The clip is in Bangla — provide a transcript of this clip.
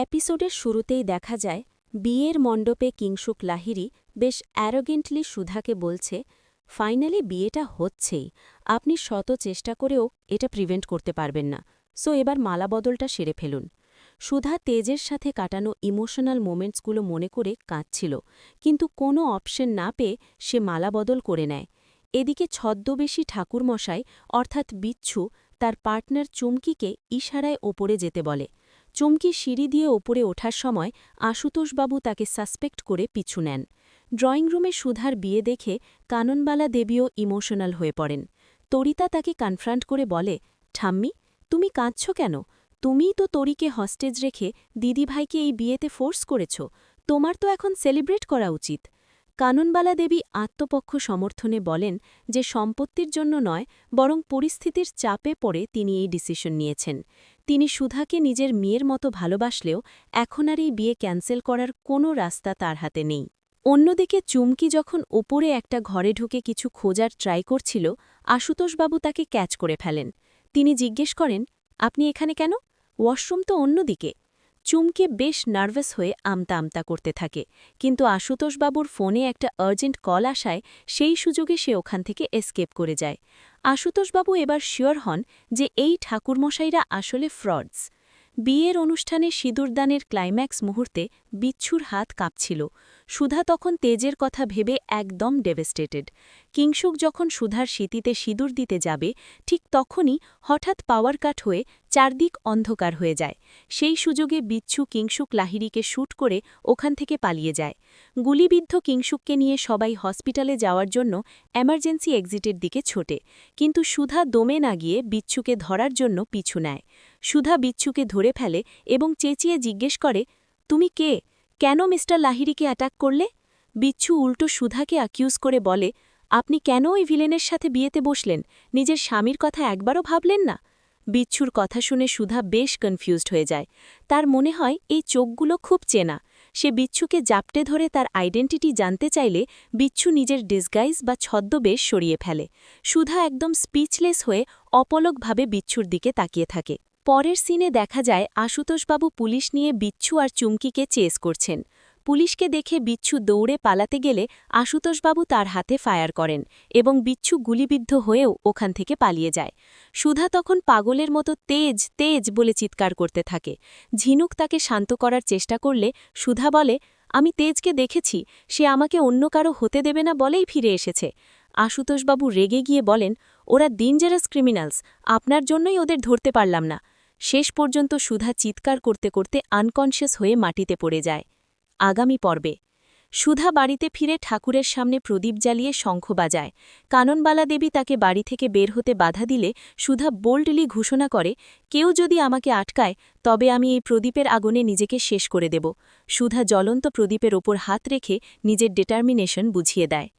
এপিসোডের শুরুতেই দেখা যায় বিয়ের মণ্ডপে কিংশুক লাহিড়ী বেশ অ্যারোগেন্টলি সুধাকে বলছে, ফাইনালি বিয়েটা হচ্ছেই, আপনি শত চেষ্টা করেও এটা প্রিভেন্ট করতে পারবেন না, সো এবার মালাবদলটা সেরে ফেলুন। সুধা তেজের সাথে কাটানো ইমোশনাল মোমেন্টসগুলো মনে করে কাঁদছিল, কিন্তু কোনো অপশন না পেয়ে সে মালাবদল করে নেয়। এদিকে ছদ্মবেশী ঠাকুরমশাই অর্থাৎ বিচ্ছু তার পার্টনার চুমকিকে ইশারায় ওপরে যেতে বলে। চুমকি সিঁড়ি দিয়ে ওপরে ওঠার সময় আশুতোষবাবু তাকে সাসপেক্ট করে পিছু নেন। ড্রয়িং রুমে সুধার বিয়ে দেখে কাননবালা দেবীও ইমোশনাল হয়ে পড়েন। তরিতা তাকে কনফ্রান্ট করে বলে, ঠাম্মি, তুমি কাঁদছ কেন? তুমিই তো তরিকে হস্টেজ রেখে দিদিভাইকে এই বিয়েতে ফোর্স করেছ, তোমার তো এখন সেলিব্রেট করা উচিত। কাননবালা দেবী আত্মপক্ষ সমর্থনে বলেন যে সম্পত্তির জন্য নয়, বরং পরিস্থিতির চাপে পড়ে তিনি এই ডিসিশন নিয়েছেন। তিনি সুধাকে নিজের মেয়ের মতো ভালোবাসলেও এখন আর এই বিয়ে ক্যান্সেল করার কোনো রাস্তা তার হাতে নেই। অন্যদিকে চুমকি যখন ওপরে একটা ঘরে ঢুকে কিছু খোঁজার ট্রাই করছিল, আশুতোষবাবু তাকে ক্যাচ করে ফেলেন। তিনি জিজ্ঞেস করেন, আপনি এখানে কেন? ওয়াশরুম তো অন্যদিকে। চুমকে বেশ নার্ভাস হয়ে আমতা আমতা করতে থাকে, কিন্তু আশুতোষবাবুর ফোনে একটা আর্জেন্ট কল আসায় সেই সুযোগে সে ওখান থেকে এসকেপ করে যায়। আশুতোষবাবু এবার শিওর হন যে এই ঠাকুরমশাইরা আসলে ফ্রডস। বিয়ের অনুষ্ঠানে সিঁদুরদানের ক্লাইম্যাক্স মুহূর্তে বিচ্ছুর হাত কাঁপছিল। সুধা তখন তেজের কথা ভেবে একদম ডেভাস্টেটেড। কিংশুক যখন সুধার স্মৃতিতে সিঁদুর দিতে যাবে, ঠিক তখনই হঠাৎ পাওয়ার কাট হয়ে চারদিক অন্ধকার হয়ে যায়। সেই সুযোগে বিচ্ছু কিংশুক লাহিড়ীকে শ্যুট করে ওখান থেকে পালিয়ে যায়। গুলিবিদ্ধ কিংশুককে নিয়ে সবাই হসপিটালে যাওয়ার জন্য এমার্জেন্সি এক্সিটের দিকে ছোটে, কিন্তু সুধা দমে না গিয়ে বিচ্ছুকে ধরার জন্য পিছু নেয়। সুধা বিচ্ছুকে ধরে ফেলে এবং চেঁচিয়ে জিজ্ঞেস করে, তুমি কে? কেন মিস্টার লাহিড়ীকে অ্যাটাক করলে? বিচ্ছু উল্টো সুধাকে অ্যাকিউজ করে বলে, আপনি কেন ওই ভিলেনের সাথে বিয়েতে বসলেন? নিজের স্বামীর কথা একবারও ভাবলেন না? বিচ্ছুর কথা শুনে সুধা বেশ কনফিউজড হয়ে যায়। তার মনে হয় এই চোখগুলো খুব চেনা। সে বিচ্ছুকে জাপটে ধরে তার আইডেন্টিটি জানতে চাইলে বিচ্ছু নিজের ডিসগাইজ বা ছদ্মবেশ সরিয়ে ফেলে। সুধা একদম স্পিচলেস হয়ে অপলকভাবে বিচ্ছুর দিকে তাকিয়ে থাকে। পরের সিনে দেখা যায় আশুতোষবাবু পুলিশ নিয়ে বিচ্ছু আর চুমকিকে চেস করছেন। পুলিশকে দেখে বিচ্ছু দৌড়ে পালাতে গেলে আশুতোষবাবু তার হাতে ফায়ার করেন এবং বিচ্ছু গুলিবিদ্ধ হয়েও ওখান থেকে পালিয়ে যায়। সুধা তখন পাগলের মতো তেজ তেজ বলে চিৎকার করতে থাকে। ঝিনুক তাকে শান্ত করার চেষ্টা করলে সুধা বলে, আমি তেজকে দেখেছি, সে আমাকে অন্য কারো হতে দেবে না বলেই ফিরে এসেছে। আশুতোষবাবু রেগে গিয়ে বলেন, ওরা ডেঞ্জারাস ক্রিমিনালস, আপনার জন্যই ওদের ধরতে পারলাম না। শেষ পর্যন্ত সুধা চিৎকার করতে করতে আনকনশিয়াস হয়ে মাটিতে পড়ে যায়। আগামী পর্বে সুধা বাড়িতে ফিরে ঠাকুরের সামনে প্রদীপ জ্বালিয়ে শঙ্খ বাজায়। কাননবালা দেবী তাকে বাড়ি থেকে বের হতে বাধা দিলে সুধা বোল্ডলি ঘোষণা করে, কেউ যদি আমাকে আটকায় তবে আমি এই প্রদীপের আগুনে নিজেকে শেষ করে দেব। সুধা জ্বলন্ত প্রদীপের ওপর হাত রেখে নিজের ডিটারমিনেশন বুঝিয়ে দেয়।